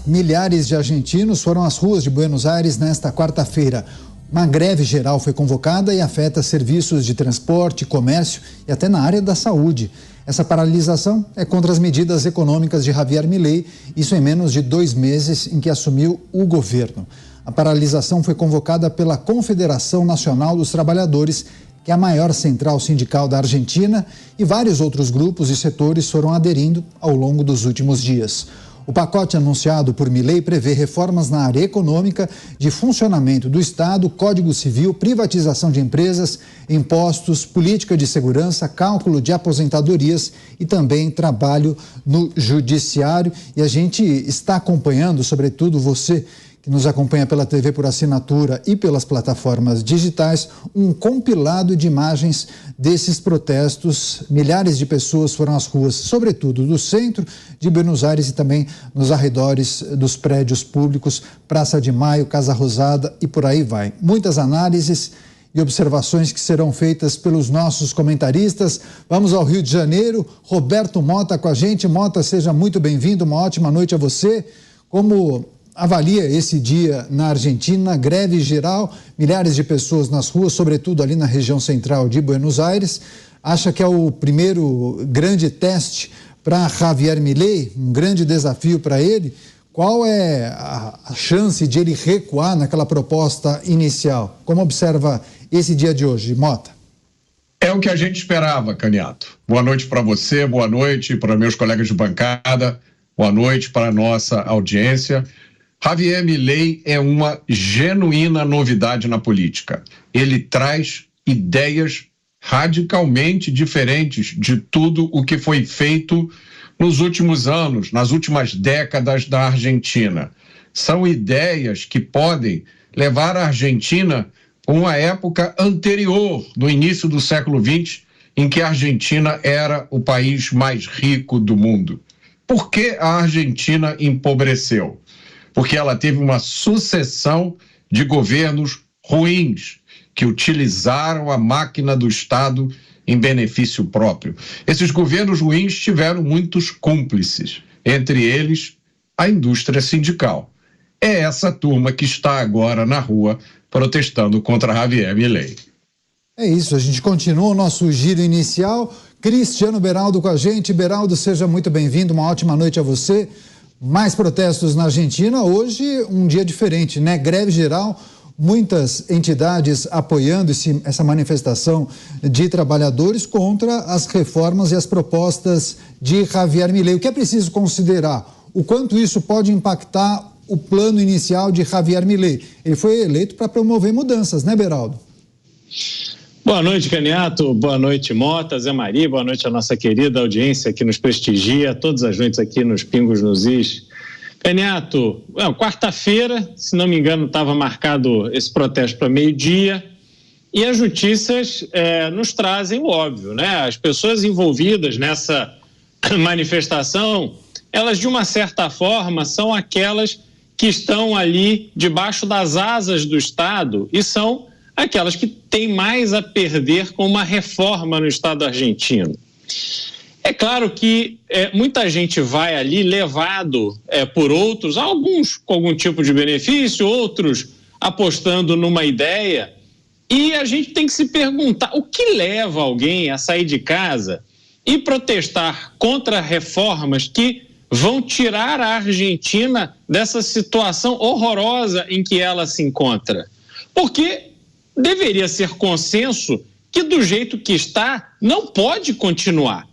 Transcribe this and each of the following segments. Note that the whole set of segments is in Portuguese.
milhares de argentinos foram às ruas de Buenos Aires nesta quarta-feira. Uma greve geral foi convocada e afeta serviços de transporte, comércio e até na área da saúde. Essa paralisação é contra as medidas econômicas de Javier Milei, isso em menos de 2 meses em que assumiu o governo. A paralisação foi convocada pela Confederação Nacional dos Trabalhadores, que é a maior central sindical da Argentina, e vários outros grupos e setores foram aderindo ao longo dos últimos dias. O pacote anunciado por Milei prevê reformas na área econômica, de funcionamento do Estado, Código Civil, privatização de empresas, impostos, política de segurança, cálculo de aposentadorias e também trabalho no judiciário. E a gente está acompanhando, sobretudo você que nos acompanha pela TV por assinatura e pelas plataformas digitais, um compilado de imagens desses protestos. Milhares de pessoas foram às ruas, sobretudo do centro de Buenos Aires e também nos arredores dos prédios públicos, Praça de Maio, Casa Rosada e por aí vai. Muitas análises e observações que serão feitas pelos nossos comentaristas. Vamos ao Rio de Janeiro. Roberto Mota com a gente. Mota, seja muito bem-vindo, uma ótima noite a você. Como avalia esse dia na Argentina? Greve geral, milhares de pessoas nas ruas, sobretudo ali na região central de Buenos Aires. Acha que é o primeiro grande teste para Javier Milei, um grande desafio para ele? Qual é a chance de ele recuar naquela proposta inicial? Como observa esse dia de hoje, Mota? É o que a gente esperava, Caniato. Boa noite para você, boa noite para meus colegas de bancada, boa noite para a nossa audiência. Javier Milei é uma genuína novidade na política. Ele traz ideias radicalmente diferentes de tudo o que foi feito nos últimos anos, nas últimas décadas da Argentina. São ideias que podem levar a Argentina a uma época anterior, no início do século XX, em que a Argentina era o país mais rico do mundo. Por que a Argentina empobreceu? Porque ela teve uma sucessão de governos ruins, que utilizaram a máquina do Estado em benefício próprio. Esses governos ruins tiveram muitos cúmplices, entre eles a indústria sindical. É essa turma que está agora na rua protestando contra Javier Milei. É isso, a gente continua o nosso giro inicial. Cristiano Beraldo com a gente. Beraldo, seja muito bem-vindo, uma ótima noite a você. Mais protestos na Argentina, hoje um dia diferente, né? Greve geral, muitas entidades apoiando essa manifestação de trabalhadores contra as reformas e as propostas de Javier Milei. O que é preciso considerar? O quanto isso pode impactar o plano inicial de Javier Milei? Ele foi eleito para promover mudanças, né, Beraldo? Boa noite, Caniato. Boa noite, Mota, Zé Maria. Boa noite à nossa querida audiência que nos prestigia todas as noites aqui nos Pingos nos Is. Caniato, quarta-feira, se não me engano, estava marcado esse protesto para meio-dia e as notícias nos trazem o óbvio, né? As pessoas envolvidas nessa manifestação, elas de uma certa forma são aquelas que estão ali debaixo das asas do Estado e são aquelas que têm mais a perder com uma reforma no Estado argentino. É claro que muita gente vai ali levado por outros, alguns com algum tipo de benefício, outros apostando numa ideia, e a gente tem que se perguntar o que leva alguém a sair de casa e protestar contra reformas que vão tirar a Argentina dessa situação horrorosa em que ela se encontra. Porque deveria ser consenso que do jeito que está não pode continuar.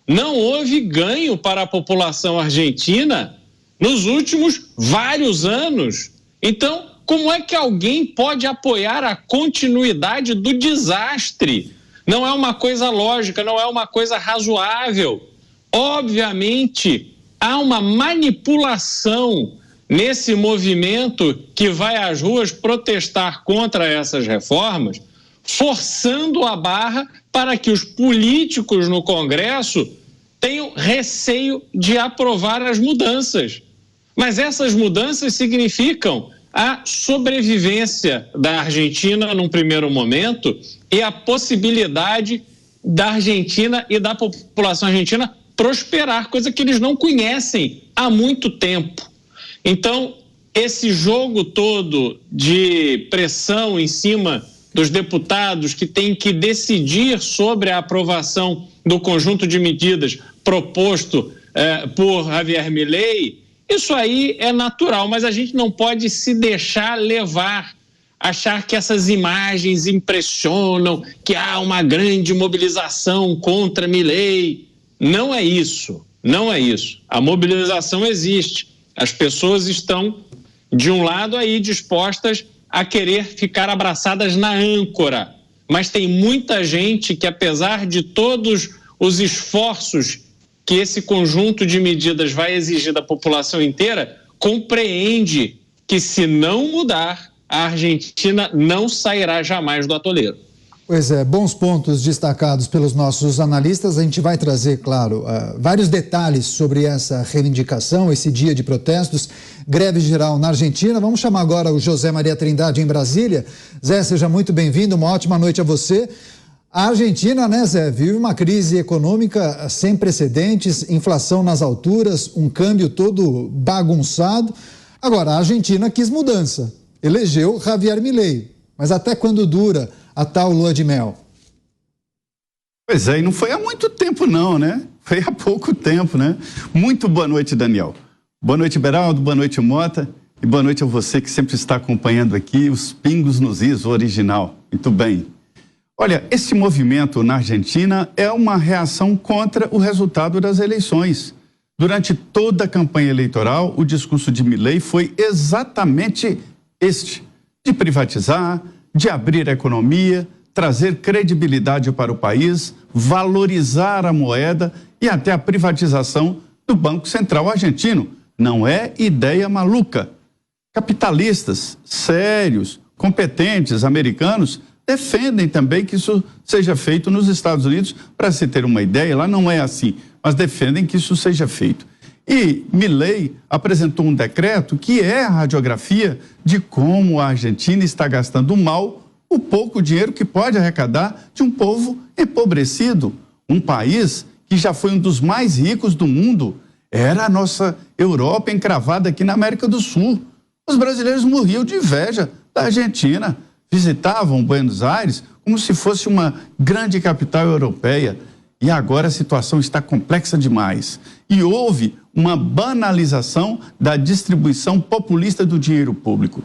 Não houve ganho para a população argentina nos últimos vários anos. Então, como é que alguém pode apoiar a continuidade do desastre? Não é uma coisa lógica, não é uma coisa razoável. Obviamente, há uma manipulação nesse movimento que vai às ruas protestar contra essas reformas, forçando a barra para que os políticos no Congresso tenham receio de aprovar as mudanças. Mas essas mudanças significam a sobrevivência da Argentina num primeiro momento e a possibilidade da Argentina e da população argentina prosperar, coisa que eles não conhecem há muito tempo. Então, esse jogo todo de pressão em cima dos deputados que têm que decidir sobre a aprovação do conjunto de medidas proposto por Javier Milei, isso aí é natural, mas a gente não pode se deixar levar, achar que essas imagens impressionam, que há uma grande mobilização contra Milei. Não é isso, não é isso. A mobilização existe. As pessoas estão, de um lado aí, dispostas a querer ficar abraçadas na âncora. Mas tem muita gente que, apesar de todos os esforços que esse conjunto de medidas vai exigir da população inteira, compreende que, se não mudar, a Argentina não sairá jamais do atoleiro. Pois é, bons pontos destacados pelos nossos analistas. A gente vai trazer, claro, vários detalhes sobre essa reivindicação, esse dia de protestos, greve geral na Argentina. Vamos chamar agora o José Maria Trindade em Brasília. Zé, seja muito bem-vindo, uma ótima noite a você. A Argentina, né, Zé, vive uma crise econômica sem precedentes, inflação nas alturas, um câmbio todo bagunçado. Agora, a Argentina quis mudança, elegeu Javier Milei, mas até quando dura a tal lua de mel? Pois é, e não foi há muito tempo não, né? Foi há pouco tempo, né? Muito boa noite, Daniel. Boa noite, Beraldo, boa noite, Mota, e boa noite a você que sempre está acompanhando aqui os Pingos nos Is, o original. Muito bem. Olha, esse movimento na Argentina é uma reação contra o resultado das eleições. Durante toda a campanha eleitoral, o discurso de Milei foi exatamente este: de privatizar, de abrir a economia, trazer credibilidade para o país, valorizar a moeda e até a privatização do Banco Central argentino. Não é ideia maluca. Capitalistas sérios, competentes, americanos, defendem também que isso seja feito nos Estados Unidos. Para se ter uma ideia, lá não é assim, mas defendem que isso seja feito. E Milei apresentou um decreto que é a radiografia de como a Argentina está gastando mal o pouco dinheiro que pode arrecadar de um povo empobrecido. Um país que já foi um dos mais ricos do mundo. Era a nossa Europa encravada aqui na América do Sul. Os brasileiros morriam de inveja da Argentina. Visitavam Buenos Aires como se fosse uma grande capital europeia. E agora a situação está complexa demais. E houve uma banalização da distribuição populista do dinheiro público.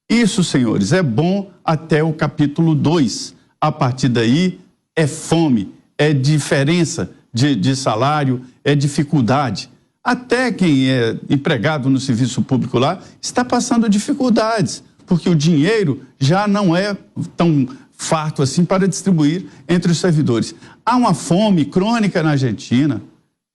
Isso, senhores, é bom até o capítulo 2. A partir daí é fome, é diferença de salário, é dificuldade. Até quem é empregado no serviço público lá está passando dificuldades, porque o dinheiro já não é tão farto assim para distribuir entre os servidores. Há uma fome crônica na Argentina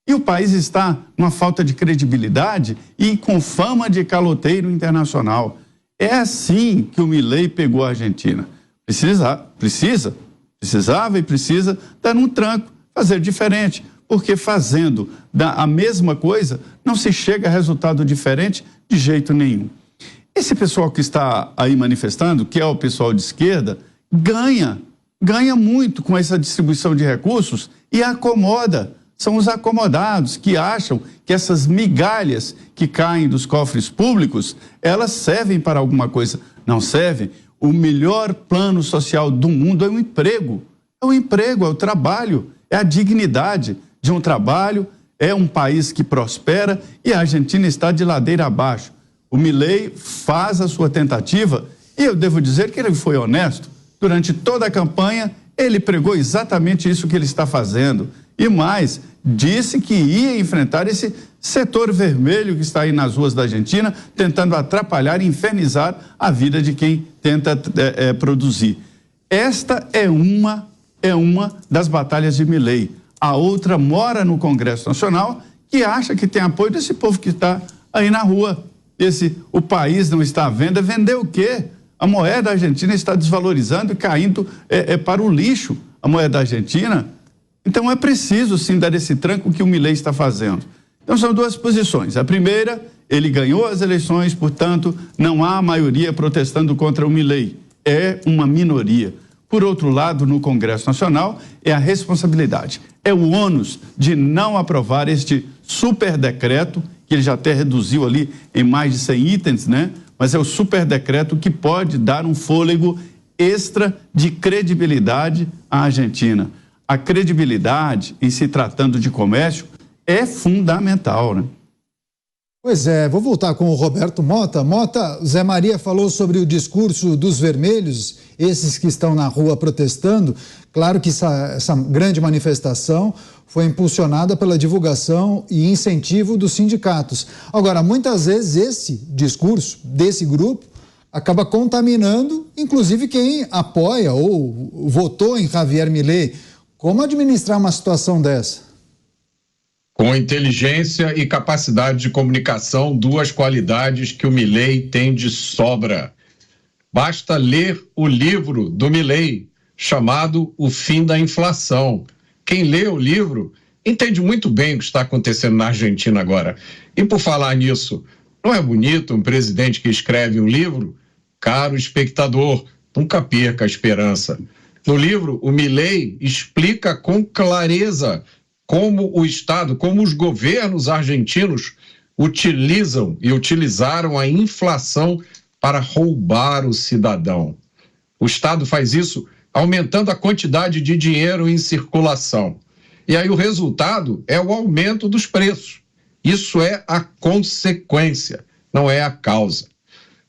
e o país está com uma falta de credibilidade e com fama de caloteiro internacional. É assim que o Milei pegou a Argentina. Precisava e precisa dar um tranco, fazer diferente, porque fazendo a mesma coisa não se chega a resultado diferente de jeito nenhum. Esse pessoal que está aí manifestando, que é o pessoal de esquerda, ganha muito com essa distribuição de recursos e acomoda. São os acomodados que acham que essas migalhas que caem dos cofres públicos, elas servem para alguma coisa. Não servem. O melhor plano social do mundo é o emprego. É o emprego, é o trabalho, é a dignidade de um trabalho, é um país que prospera e a Argentina está de ladeira abaixo. O Milei faz a sua tentativa e eu devo dizer que ele foi honesto. Durante toda a campanha, ele pregou exatamente isso que ele está fazendo. E mais, disse que ia enfrentar esse setor vermelho que está aí nas ruas da Argentina, tentando atrapalhar e infernizar a vida de quem tenta produzir. Esta é uma das batalhas de Milei. A outra mora no Congresso Nacional, que acha que tem apoio desse povo que está aí na rua. O país não está à venda, vender o quê? A moeda argentina está desvalorizando e caindo para o lixo, a moeda argentina. Então é preciso sim dar esse tranco que o Milei está fazendo. Então são duas posições. A primeira, ele ganhou as eleições, portanto não há maioria protestando contra o Milei. É uma minoria. Por outro lado, no Congresso Nacional, é a responsabilidade. É o ônus de não aprovar este super decreto que ele já até reduziu ali em mais de 100 itens, né? Mas é o super decreto que pode dar um fôlego extra de credibilidade à Argentina. A credibilidade, em se tratando de comércio, é fundamental, né? Pois é, vou voltar com o Roberto Mota. Mota, Zé Maria falou sobre o discurso dos vermelhos, esses que estão na rua protestando. Claro que essa grande manifestação foi impulsionada pela divulgação e incentivo dos sindicatos. Agora, muitas vezes esse discurso desse grupo acaba contaminando, inclusive quem apoia ou votou em Javier Milei. Como administrar uma situação dessa? Com inteligência e capacidade de comunicação, duas qualidades que o Milei tem de sobra. Basta ler o livro do Milei, chamado O Fim da Inflação. Quem lê o livro entende muito bem o que está acontecendo na Argentina agora. E por falar nisso, não é bonito um presidente que escreve um livro? Caro espectador, nunca perca a esperança. No livro, o Milei explica com clareza como o Estado, como os governos argentinos utilizam e utilizaram a inflação para roubar o cidadão. O Estado faz isso aumentando a quantidade de dinheiro em circulação. E aí o resultado é o aumento dos preços. Isso é a consequência, não é a causa.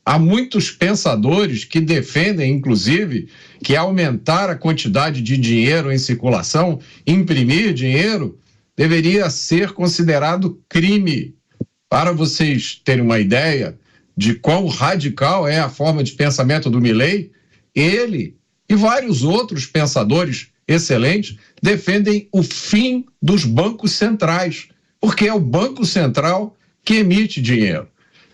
Há muitos pensadores que defendem, inclusive, que aumentar a quantidade de dinheiro em circulação, imprimir dinheiro, deveria ser considerado crime. Para vocês terem uma ideia de quão radical é a forma de pensamento do Milei, ele e vários outros pensadores excelentes defendem o fim dos bancos centrais, porque é o Banco Central que emite dinheiro.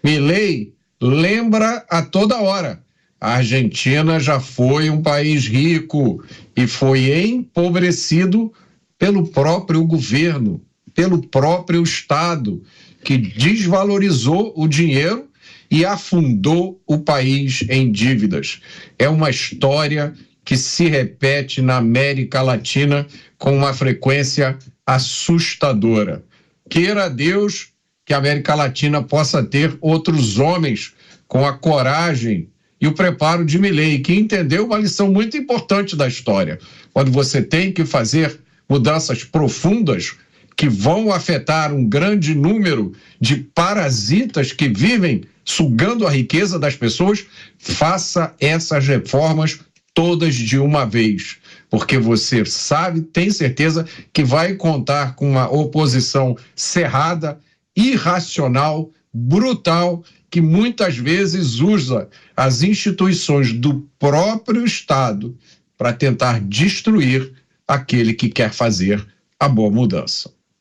Milei lembra a toda hora: a Argentina já foi um país rico e foi empobrecido pelo próprio governo, pelo próprio Estado, que desvalorizou o dinheiro e afundou o país em dívidas. É uma história que se repete na América Latina com uma frequência assustadora. Queira Deus que a América Latina possa ter outros homens com a coragem e o preparo de Milei, que entendeu uma lição muito importante da história. Quando você tem que fazer mudanças profundas que vão afetar um grande número de parasitas que vivem sugando a riqueza das pessoas, faça essas reformas todas de uma vez, porque você sabe, tem certeza que vai contar com uma oposição cerrada, irracional, brutal, que muitas vezes usa as instituições do próprio Estado para tentar destruir aquele que quer fazer a boa mudança.